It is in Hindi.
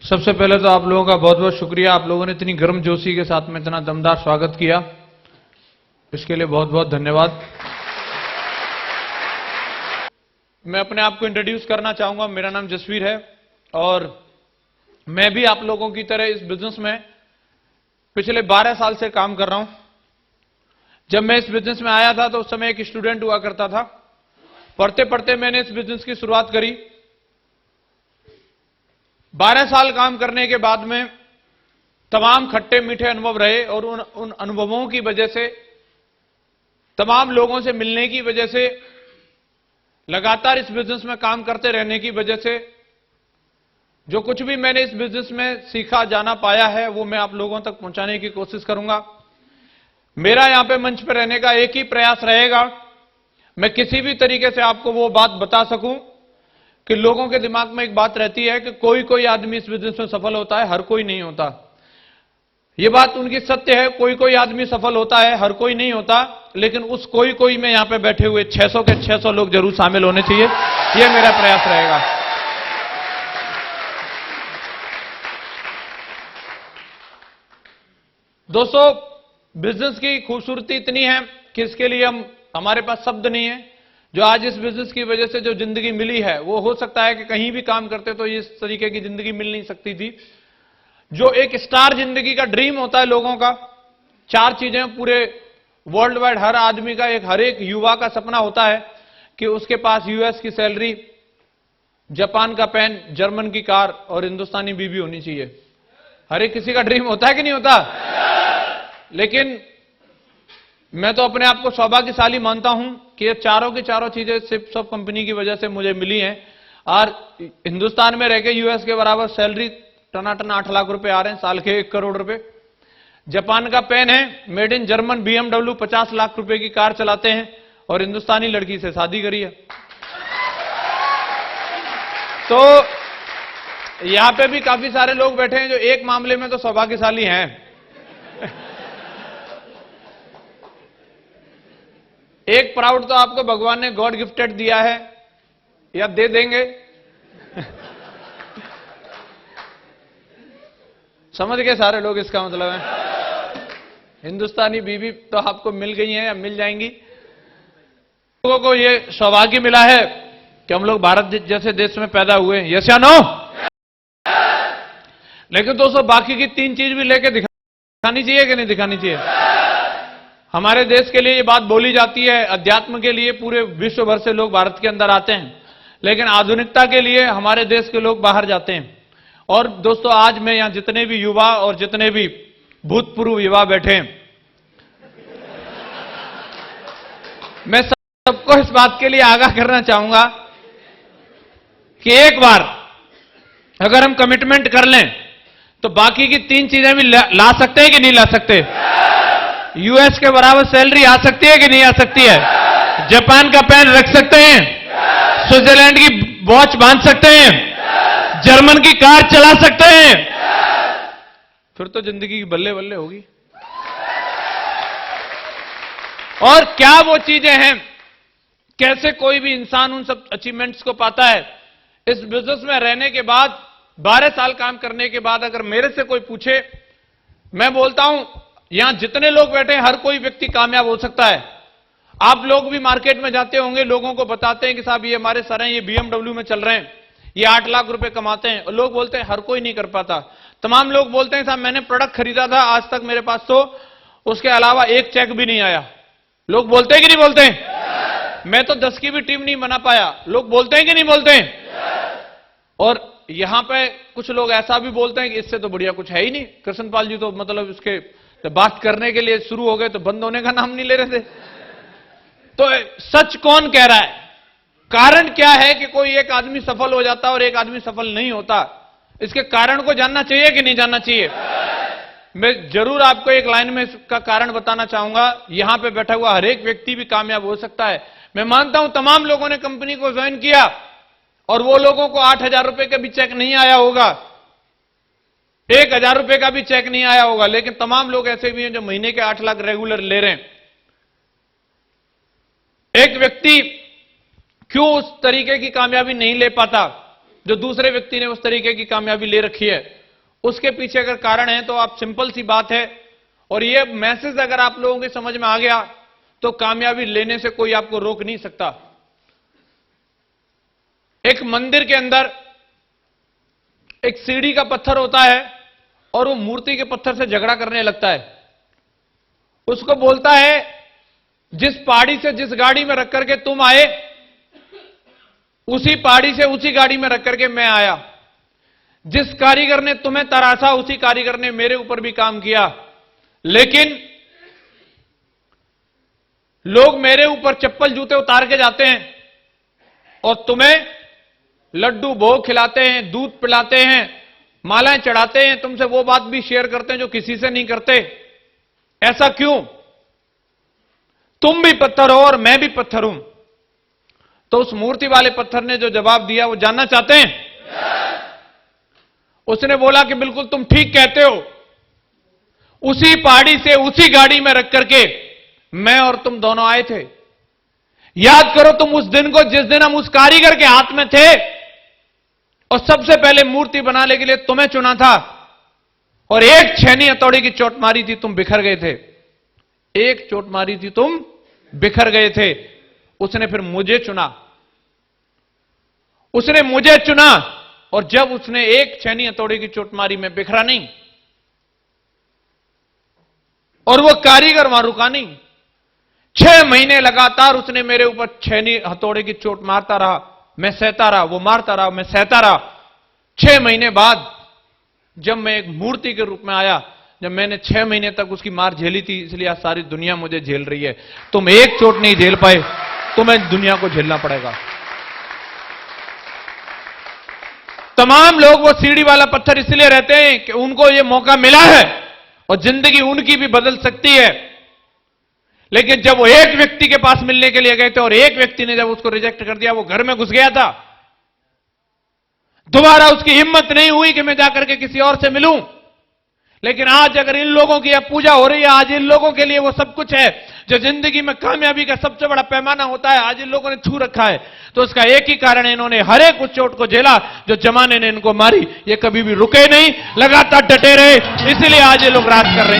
सबसे पहले तो आप लोगों का बहुत बहुत शुक्रिया। आप लोगों ने इतनी गर्मजोशी के साथ में इतना दमदार स्वागत किया, इसके लिए बहुत बहुत धन्यवाद। मैं अपने आप को इंट्रोड्यूस करना चाहूंगा। मेरा नाम जसवीर है और मैं भी आप लोगों की तरह इस बिजनेस में पिछले 12 साल से काम कर रहा हूं। जब मैं इस बिजनेस में आया था तो उस समय एक स्टूडेंट हुआ करता था। पढ़ते पढ़ते मैंने इस बिजनेस की शुरुआत करी। 12 साल काम करने के बाद में तमाम खट्टे मीठे अनुभव रहे और उन अनुभवों की वजह से, तमाम लोगों से मिलने की वजह से, लगातार इस बिजनेस में काम करते रहने की वजह से जो कुछ भी मैंने इस बिजनेस में सीखा जाना पाया है वो मैं आप लोगों तक पहुंचाने की कोशिश करूंगा। मेरा यहां पे मंच पर रहने का एक ही प्रयास रहेगा, मैं किसी भी तरीके से आपको वो बात बता सकूं कि लोगों के दिमाग में एक बात रहती है कि कोई कोई आदमी इस बिजनेस में सफल होता है, हर कोई नहीं होता। यह बात उनकी सत्य है, कोई कोई आदमी सफल होता है, हर कोई नहीं होता। लेकिन उस कोई कोई में यहां पे बैठे हुए 600 के 600 लोग जरूर शामिल होने चाहिए, यह मेरा प्रयास रहेगा। दोस्तों, बिजनेस की खूबसूरती इतनी है कि इसके लिए हमारे पास शब्द नहीं है। जो आज इस बिजनेस की वजह से जो जिंदगी मिली है वो हो सकता है कि कहीं भी काम करते तो इस तरीके की जिंदगी मिल नहीं सकती थी। जो एक स्टार जिंदगी का ड्रीम होता है लोगों का, 4 चीजें पूरे वर्ल्ड वाइड हर आदमी का, हर एक युवा का सपना होता है कि उसके पास यूएस की सैलरी, जापान का पेन, जर्मन की कार और हिंदुस्तानी बीवी होनी चाहिए। हर एक किसी का ड्रीम होता है कि नहीं होता? लेकिन मैं तो अपने आप को सौभाग्यशाली मानता हूं कि ये चारों की चारों चीजें सिर्फ सब कंपनी की वजह से मुझे मिली हैं। और हिंदुस्तान में रहकर यूएस के बराबर सैलरी टनाटन 8 लाख रुपए आ रहे हैं, साल के 1 करोड़ रुपए। जापान का पेन है, made in German BMW 50 lakh रुपए की कार चलाते हैं और हिंदुस्तानी लड़की से शादी करी है। तो यहां पे भी काफी सारे लोग बैठे हैं जो एक मामले में तो सौभाग्यशाली हैं। एक प्राउड तो आपको भगवान ने गॉड गिफ्टेड दिया है या दे देंगे। समझ गए सारे लोग, इसका मतलब है हिंदुस्तानी बीवी तो आपको मिल गई है या मिल जाएंगी। लोगों को ये सौभाग्य मिला है कि हम लोग भारत जैसे देश में पैदा हुए, यस या नो? लेकिन दोस्तों, बाकी की 3 चीज भी लेके दिखानी चाहिए कि नहीं दिखानी चाहिए? हमारे देश के लिए ये बात बोली जाती है, अध्यात्म के लिए पूरे विश्व भर से लोग भारत के अंदर आते हैं, लेकिन आधुनिकता के लिए हमारे देश के लोग बाहर जाते हैं। और दोस्तों, आज मैं यहां जितने भी युवा और जितने भी भूतपूर्व युवा बैठे हैं, मैं सबको इस बात के लिए आगाह करना चाहूंगा कि एक बार अगर हम कमिटमेंट कर लें तो बाकी की 3 चीजें भी ला सकते हैं कि नहीं ला सकते? यूएस के बराबर सैलरी आ सकती है कि नहीं आ सकती है? जापान का पेन रख सकते हैं, स्विट्जरलैंड की वॉच बांध सकते हैं, जर्मन की कार चला सकते हैं, फिर तो जिंदगी की बल्ले बल्ले होगी। और क्या वो चीजें हैं, कैसे कोई भी इंसान उन सब अचीवमेंट्स को पाता है? इस बिजनेस में रहने के बाद, 12 साल काम करने के बाद अगर मेरे से कोई पूछे, मैं बोलता हूं यहां जितने लोग बैठे हैं हर कोई व्यक्ति कामयाब हो सकता है। आप लोग भी मार्केट में जाते होंगे, लोगों को बताते हैं कि साहब ये हमारे सर हैं, ये BMW में चल रहे हैं, ये 8 लाख रुपए कमाते हैं, और लोग बोलते हैं हर कोई नहीं कर पाता। तमाम लोग बोलते हैं साहब मैंने प्रोडक्ट खरीदा था, आज तक मेरे पास तो उसके अलावा एक चेक भी नहीं आया। लोग बोलते हैं कि नहीं बोलते हैं? मैं तो 10 की भी टीम नहीं बना पाया। लोग बोलते हैं कि नहीं बोलते हैं? और यहां पे कुछ लोग ऐसा भी बोलते हैं कि इससे तो बढ़िया कुछ है ही नहीं। कृष्णपाल जी तो मतलब इसके तो बात करने के लिए शुरू हो गए तो बंद होने का नाम नहीं ले रहे थे। तो सच कौन कह रहा है? कारण क्या है कि कोई एक आदमी सफल हो जाता है और एक आदमी सफल नहीं होता? इसके कारण को जानना चाहिए कि नहीं जानना चाहिए? मैं जरूर आपको एक लाइन में इसका कारण बताना चाहूंगा। यहां पे बैठा हुआ हर एक व्यक्ति भी कामयाब हो सकता है। मैं मानता हूं तमाम लोगों ने कंपनी को ज्वाइन किया और वो लोगों को 8,000 रुपए का भी चेक नहीं आया होगा, 1,000 रुपए का भी चेक नहीं आया होगा, लेकिन तमाम लोग ऐसे भी हैं जो महीने के 8 लाख रेगुलर ले रहे हैं। एक व्यक्ति क्यों उस तरीके की कामयाबी नहीं ले पाता जो दूसरे व्यक्ति ने उस तरीके की कामयाबी ले रखी है? उसके पीछे अगर कारण है तो आप सिंपल सी बात है, और ये मैसेज अगर आप लोगों के समझ में आ गया तो कामयाबी लेने से कोई आपको रोक नहीं सकता। एक मंदिर के अंदर एक सीढ़ी का पत्थर होता है और वो मूर्ति के पत्थर से झगड़ा करने लगता है। उसको बोलता है जिस पहाड़ी से जिस गाड़ी में रख करके तुम आए, उसी पहाड़ी से उसी गाड़ी में रख करके मैं आया। जिस कारीगर ने तुम्हें तराशा उसी कारीगर ने मेरे ऊपर भी काम किया, लेकिन लोग मेरे ऊपर चप्पल जूते उतार के जाते हैं और तुम्हें लड्डू भोग खिलाते हैं, दूध पिलाते हैं, मालाएं चढ़ाते हैं, तुमसे वो बात भी शेयर करते हैं जो किसी से नहीं करते। ऐसा क्यों? तुम भी पत्थर हो और मैं भी पत्थर हूं। तो उस मूर्ति वाले पत्थर ने जो जवाब दिया वो जानना चाहते हैं? उसने बोला कि बिल्कुल तुम ठीक कहते हो, उसी पहाड़ी से उसी गाड़ी में रख करके मैं और तुम दोनों आए थे। याद करो तुम उस दिन को जिस दिन हम उस कारीगर के हाथ में थे और सबसे पहले मूर्ति बनाने के लिए तुम्हें चुना था, और एक छेनी हथौड़ी की चोट मारी थी, तुम बिखर गए थे। एक चोट मारी थी, तुम बिखर गए थे। उसने फिर मुझे चुना, उसने मुझे चुना, और जब उसने एक छेनी हथौड़ी की चोट मारी, मैं बिखरा नहीं, और वो कारीगर वहां रुका नहीं। 6 महीने लगातार उसने मेरे ऊपर छेनी हथौड़े की चोट मारता रहा, मैं सहता रहा, वो मारता रहा, मैं सहता रहा। 6 महीने बाद जब मैं एक मूर्ति के रूप में आया, जब मैंने 6 महीने तक उसकी मार झेली थी, इसलिए आज सारी दुनिया मुझे झेल रही है। तुम एक चोट नहीं झेल पाए, तुम्हें दुनिया को झेलना पड़ेगा। तमाम लोग वो सीढ़ी वाला पत्थर इसलिए रहते हैं कि उनको ये मौका मिला है और जिंदगी उनकी भी बदल सकती है। लेकिन जब वो एक व्यक्ति के पास मिलने के लिए गए थे और एक व्यक्ति ने जब उसको रिजेक्ट कर दिया, वो घर में घुस गया था। दोबारा उसकी हिम्मत नहीं हुई कि मैं जाकर के किसी और से मिलूं। लेकिन आज अगर इन लोगों की अब पूजा हो रही है, आज इन लोगों के लिए वो सब कुछ है जो जिंदगी में कामयाबी का सबसे बड़ा पैमाना होता है, आज इन लोगों ने छू रखा है। तो उसका एक ही कारण है, इन्होंने हर एक उस चोट को झेला जो जमाने ने इनको मारी। ये कभी भी रुके नहीं, लगातार डटे रहे, इसलिए आज ये लोग राज कर रहे हैं।